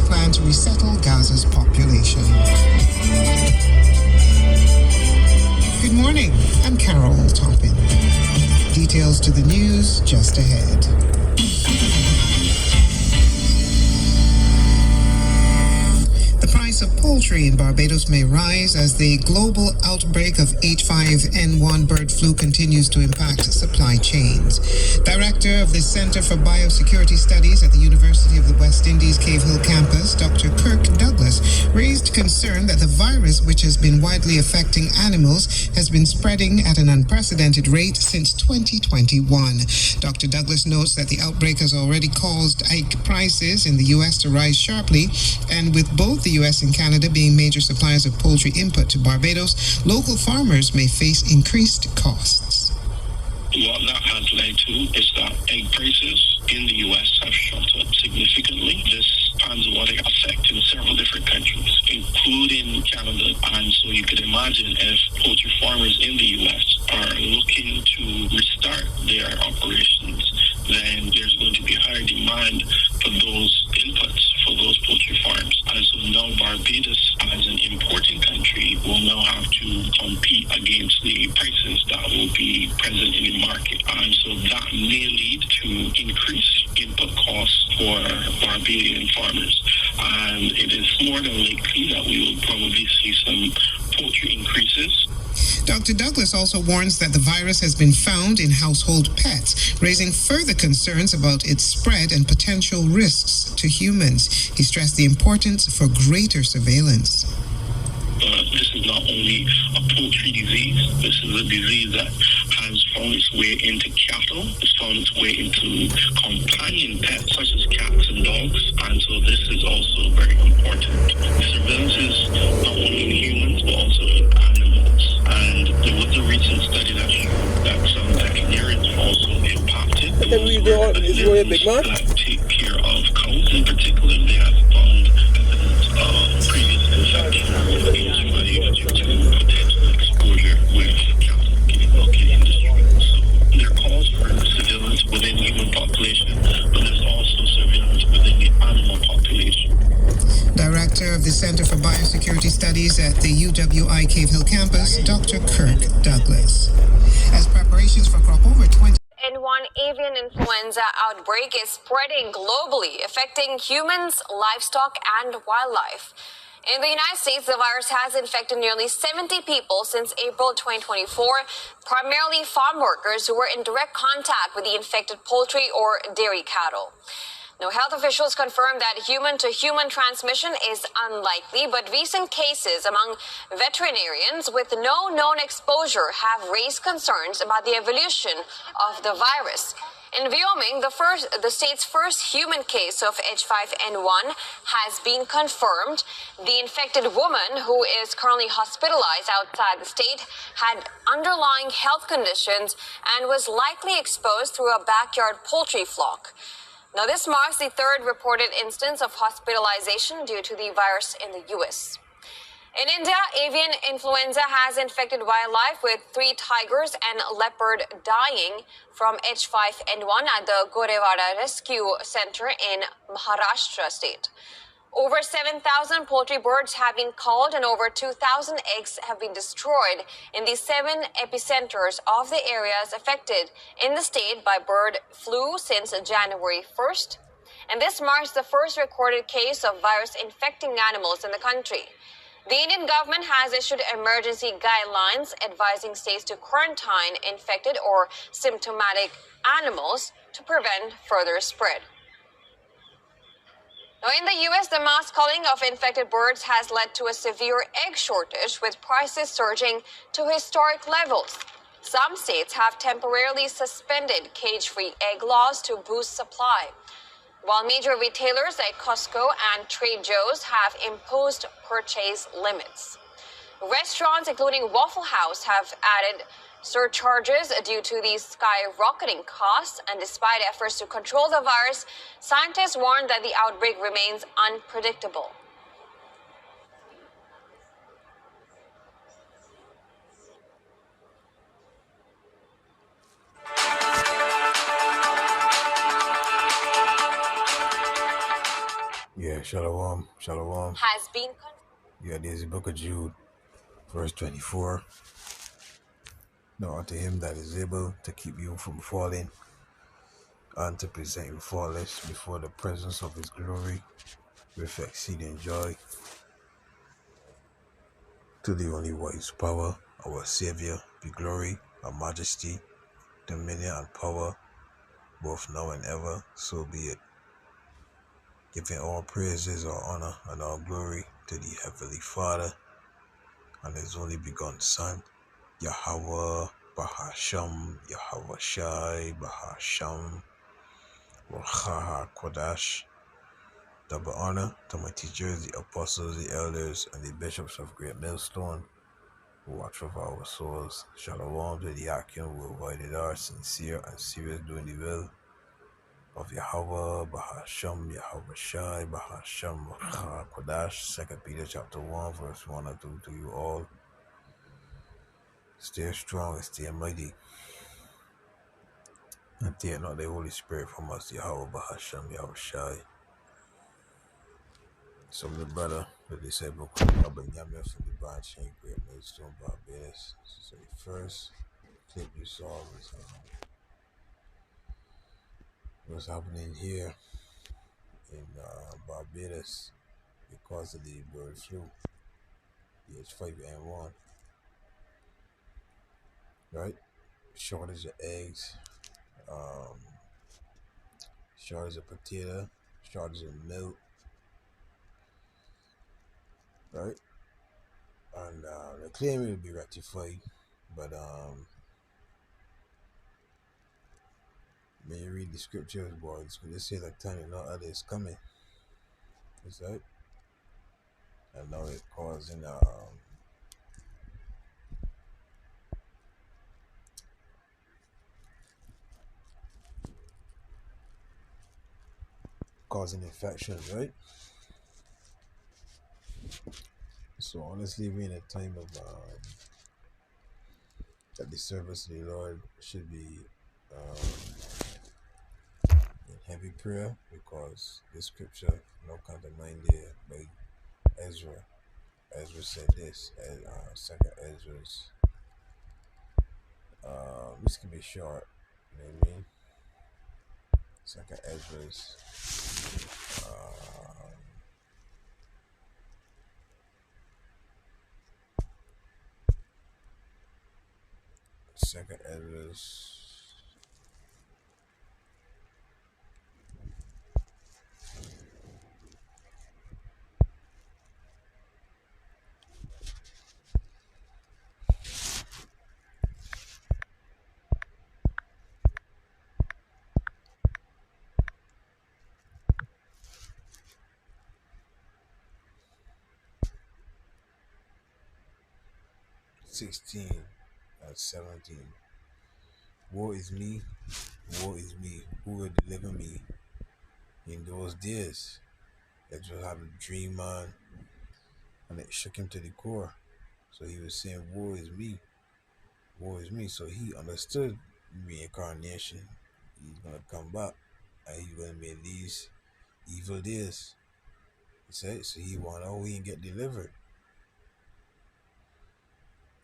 plan to resettle Gaza's population. Good morning, I'm Carol Toppin. Details to the news just ahead. The price of poultry in Barbados may rise as the global outbreak of H5N1 bird flu continues to impact supply chains. Director of the Center for Biosecurity Studies at the University of the West Indies Cave Hill campus, Dr. Kirk Douglas, raised concern that the virus, which has been widely affecting animals, has been spreading at an unprecedented rate since 2021. Dr. Douglas notes that the outbreak has already caused egg prices in the U.S. to rise sharply, and with both the U.S. and Canada being major suppliers of poultry input to Barbados, local farmers may face increased costs. What that has led to is that egg prices in the U.S. have shot up significantly. This spans what it affects in several different countries, including Canada. And so you could imagine if poultry farmers in the U.S. are looking to restart their operations, then there's going to be higher demand for those inputs for those poultry farms. And so now Barbados, as an importing country, will now have to compete against the prices that will be present in the market. And so that may lead to increased input costs for Barbadian farmers. And it is more than likely that we will probably see some poultry increases. Dr. Douglas also warns that the virus has been found in household pets, raising further concerns about its spread and potential risks to humans. He stressed the importance for greater surveillance. This is not only a poultry disease, this is a disease that has found its way into cattle, it's found its way into companion pets such as cats and dogs, and so this is also very important. The surveillance is not only in humans but also in animals, and there was a recent study that showed that some veterinarians also impacted that take care of cows in particular. They have found evidence of previous infection with H5 due to potential exposure with cattle getting industry. So there are calls for surveillance within the human population, but there's also surveillance within the animal population. Director of the Center for Biosecurity Studies at the UWI Cave Hill campus, Dr. Kirk Douglas. As preparations for crop over 20 H5N1 avian influenza outbreak is spreading globally, affecting humans, livestock, and wildlife. In the United States, the virus has infected nearly 70 people since April 2024, primarily farm workers who were in direct contact with the infected poultry or dairy cattle. Now, health officials confirm that human-to-human transmission is unlikely, but recent cases among veterinarians with no known exposure have raised concerns about the evolution of the virus. In Wyoming, the state's first human case of H5N1 has been confirmed. The infected woman, who is currently hospitalized outside the state, had underlying health conditions and was likely exposed through a backyard poultry flock. Now, this marks the third reported instance of hospitalization due to the virus in the U.S. In India, avian influenza has infected wildlife, with 3 tigers and leopard dying from H5N1 at the Gorewada Rescue Center in Maharashtra state. Over 7,000 poultry birds have been culled and over 2,000 eggs have been destroyed in the 7 epicenters of the areas affected in the state by bird flu since January 1st. And this marks the first recorded case of virus infecting animals in the country. The Indian government has issued emergency guidelines advising states to quarantine infected or symptomatic animals to prevent further spread. Now, in the U.S., the mass culling of infected birds has led to a severe egg shortage, with prices surging to historic levels. Some states have temporarily suspended cage-free egg laws to boost supply, while major retailers like Costco and Trader Joe's have imposed purchase limits. Restaurants, including Waffle House, have added surcharges due to these skyrocketing costs, and despite efforts to control the virus, scientists warn that the outbreak remains unpredictable. Yeah. Shalom, shalom. has been Yeah, there's the book of Jude, verse 24. Now unto him that is able to keep you from falling and to present you faultless before the presence of his glory with exceeding joy, to the only wise power, our Savior, be glory and majesty, dominion and power, both now and ever, so be it. Giving all praises, all honor, and all glory to the Heavenly Father and his only begotten Son, Yahweh, Bahasham, Yahweh Shai, Bahasham, Wachaha Kodash. Double honor to my teachers, the apostles, the elders, and the bishops of Great Millstone, who watch over our souls. Shalom to the Akim who avoided our sincere and serious doing the will of Yahweh, Bahasham, Yahweh Shai, Bahasham, Wachaha Kodash. 2 Peter chapter 1, verse 1 and 2 to you all. Stay strong and stay mighty. And take not the Holy Spirit from us, Yahweh Bahasham, Yahweh Shai. So the brother, the disciple, Rabbi Yamir from the branch in Great Millstone, Barbados. So the first clip you saw was what's happening here in Barbados because of the bird flu, the H5N1, right? Shortage of eggs, um, shortage of potato, shortage of milk, right? And they claim it will be rectified, but when you read the scriptures, boy, they say that time you know others coming. Is that? I know it causing infections, right? So honestly, we're in a time of that the service of the Lord should be in heavy prayer, because this scripture, no count of 9 there by Ezra. Ezra said this, second Ezra's. This can be short, you know what I mean? Second Ezra's. Second Ezra's. 16 and 17. Woe is me, who will deliver me in those days? Ezra had a dream, man, and it shook him to the core. So he was saying, woe is me, woe is me. So he understood reincarnation. He's going to come back, and he's going to make these evil days. He said, so he want to know he can get delivered.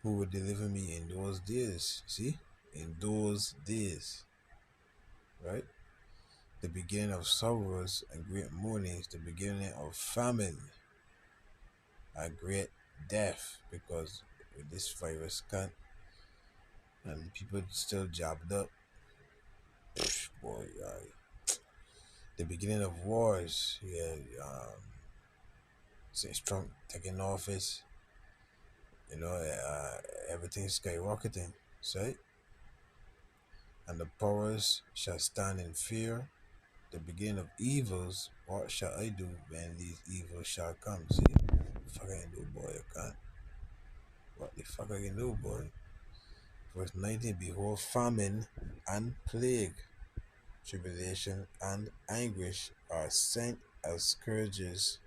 Who will deliver me in those days? See? In those days. Right? The beginning of sorrows and great mournings, the beginning of famine and great death, because with this virus can't, and people still jabbed up. Boy, the beginning of wars, yeah, since Trump taking office, everything's skyrocketing, right? And the powers shall stand in fear. The beginning of evils, what shall I do when these evils shall come? See, what the fuck I can do, boy? I can't. What the fuck I can do, boy? Verse 19, behold, famine and plague, tribulation and anguish are sent as scourges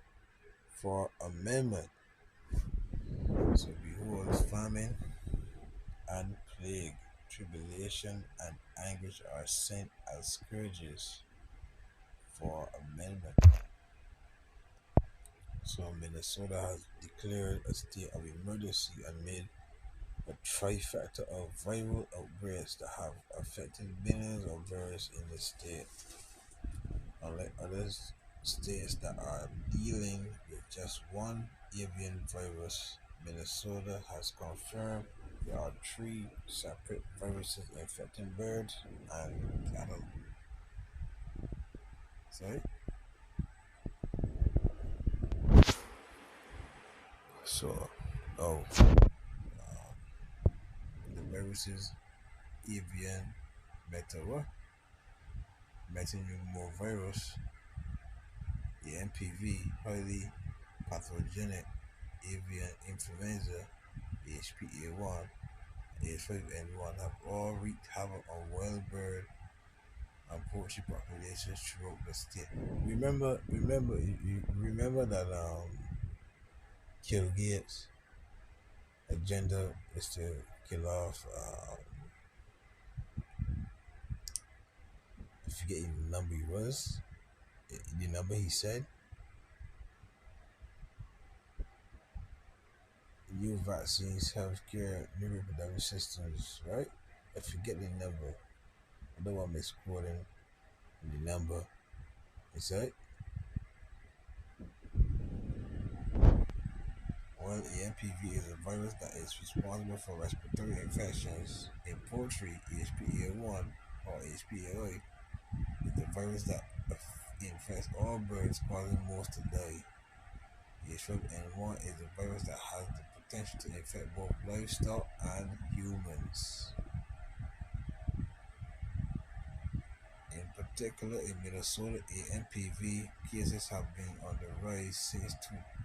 for amendment. So behold, famine and plague, tribulation and anguish are sent as scourges for amendment. So Minnesota has declared a state of emergency amid a trifecta of viral outbreaks that have affected millions of viewers in the state. Unlike other states that are dealing with just one avian virus, Minnesota has confirmed there are three separate viruses infecting birds and cattle. Sorry? So, oh, the viruses avian metapneumovirus, the MPV, highly pathogenic avian influenza, HPA1, H5N1 have all wreaked havoc on wild bird and poultry populations throughout the state. You remember that Kill Gates' agenda is to kill off. I forget the number he was. The number he said. New vaccines, healthcare, new reproductive systems, right? I forget the number. I don't want to misquoting the number. Is that well, EMPV is a virus that is responsible for respiratory infections in poultry. HPA1 or HPA is the virus that infects all birds, causing most to die. H5N1 is a virus that has the potential to infect both livestock and humans. In particular, in Minnesota, AMPV cases have been on the rise since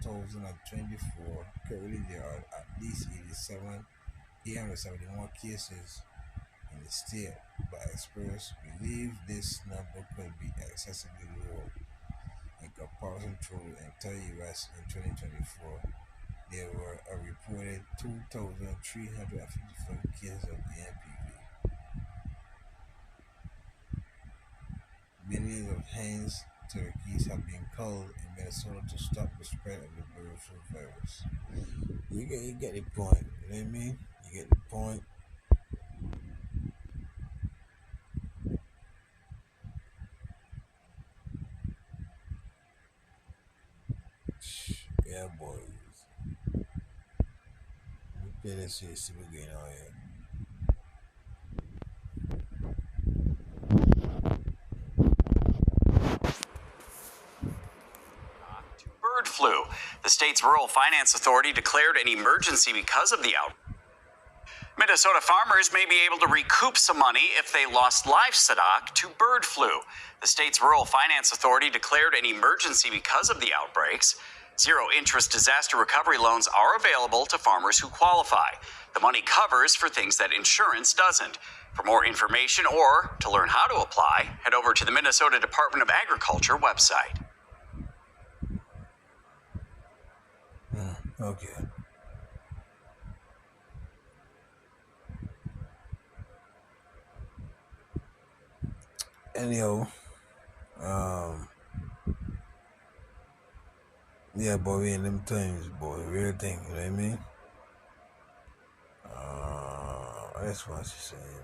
2024. Currently, there are at least 871 cases in the state, but experts believe this number could be excessively low. In comparison to the entire US in 2024, there were a reported 2,355 cases of AMPV. Millions of hens, turkeys have been culled in Minnesota to stop the spread of the bird flu virus. You get the point. You know what I mean? You get the point. Yeah, boys. Let me play this shit, see what's going on here. Bird flu. The state's Rural Finance Authority declared an emergency because of the outbreak. Minnesota farmers may be able to recoup some money if they lost livestock to bird flu. The state's Rural Finance Authority declared an emergency because of the outbreaks. Zero-interest disaster recovery loans are available to farmers who qualify. The money covers for things that insurance doesn't. For more information or to learn how to apply, head over to the Minnesota Department of Agriculture website. Okay. Anyhow, yeah, boy, we in them times, boy, real thing, you know what I mean? That's what she said, man.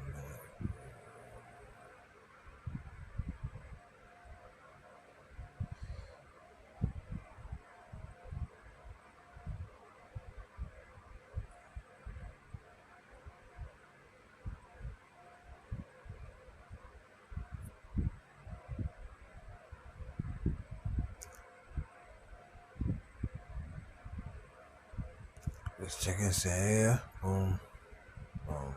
Let's check and say, yeah, boom, boom.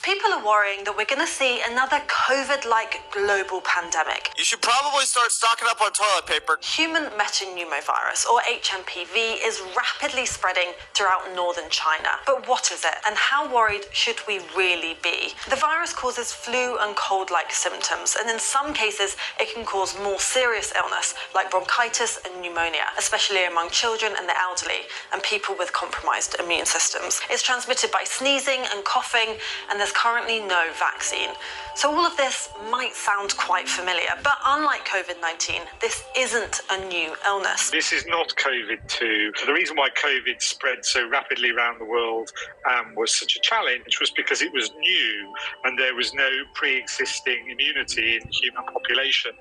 People are worrying that we're going to see another COVID-like global pandemic. You should probably start stocking up on toilet paper. Human metapneumovirus, or HMPV, is rapidly spreading throughout northern China. But what is it, and how worried should we really be? The virus causes flu and cold-like symptoms, and in some cases, it can cause more serious illness, like bronchitis and pneumonia, especially among children and the elderly, and people with compromised immune systems. It's transmitted by sneezing and coughing, and there's currently no vaccine. So all of this might sound quite familiar, but unlike COVID-19, this isn't a new illness. This is not COVID-2. The reason why COVID spread so rapidly around the world was such a challenge was because it was new and there was no pre-existing immunity in the human population.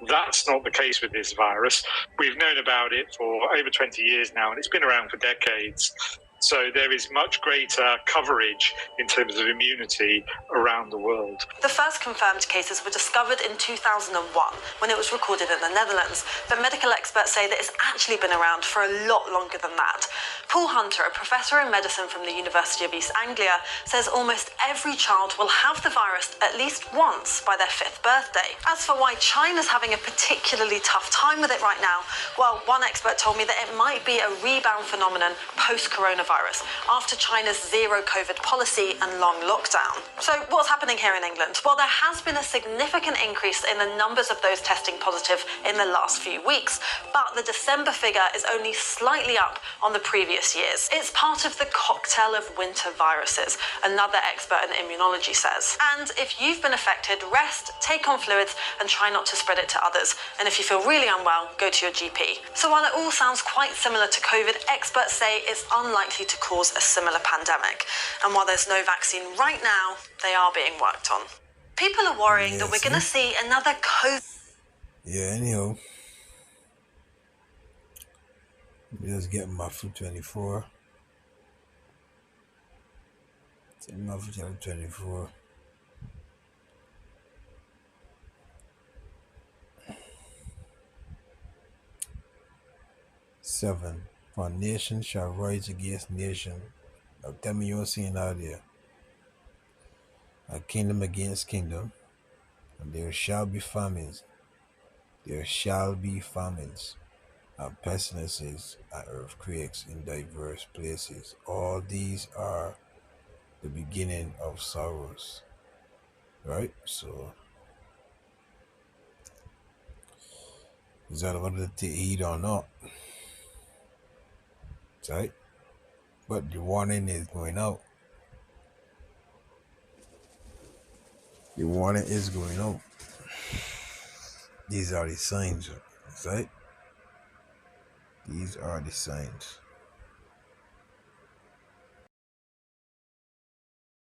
That's not the case with this virus. We've known about it for over 20 years now, and it's been around for decades. So there is much greater coverage in terms of immunity around the world. The first confirmed cases were discovered in 2001 when it was recorded in the Netherlands, but medical experts say that it's actually been around for a lot longer than that. Paul Hunter, a professor in medicine from the University of East Anglia, says almost every child will have the virus at least once by their 5th birthday. As for why China's having a particularly tough time with it right now, well, one expert told me that it might be a rebound phenomenon post-coronavirus after China's zero COVID policy and long lockdown. So what's happening here in England? Well, there has been a significant increase in the numbers of those testing positive in the last few weeks, but the December figure is only slightly up on the previous years. It's part of the cocktail of winter viruses, another expert in immunology says. And if you've been affected, rest, take on fluids, and try not to spread it to others. And if you feel really unwell, go to your GP. So while it all sounds quite similar to COVID, experts say it's unlikely to cause a similar pandemic. And while there's no vaccine right now, they are being worked on. People are worrying that we're going to see another COVID... Yeah, anyhow. Just getting my food 24. Getting my food 24. Seven. For nation shall rise against nation. Now tell me you're seeing out there. A kingdom against kingdom. And there shall be famines. There shall be famines. And pestilences and earthquakes in diverse places. All these are the beginning of sorrows. Right? So, is that whether to take heed or not? Right? But the warning is going out. The warning is going out. These are the signs. Right? These are the signs.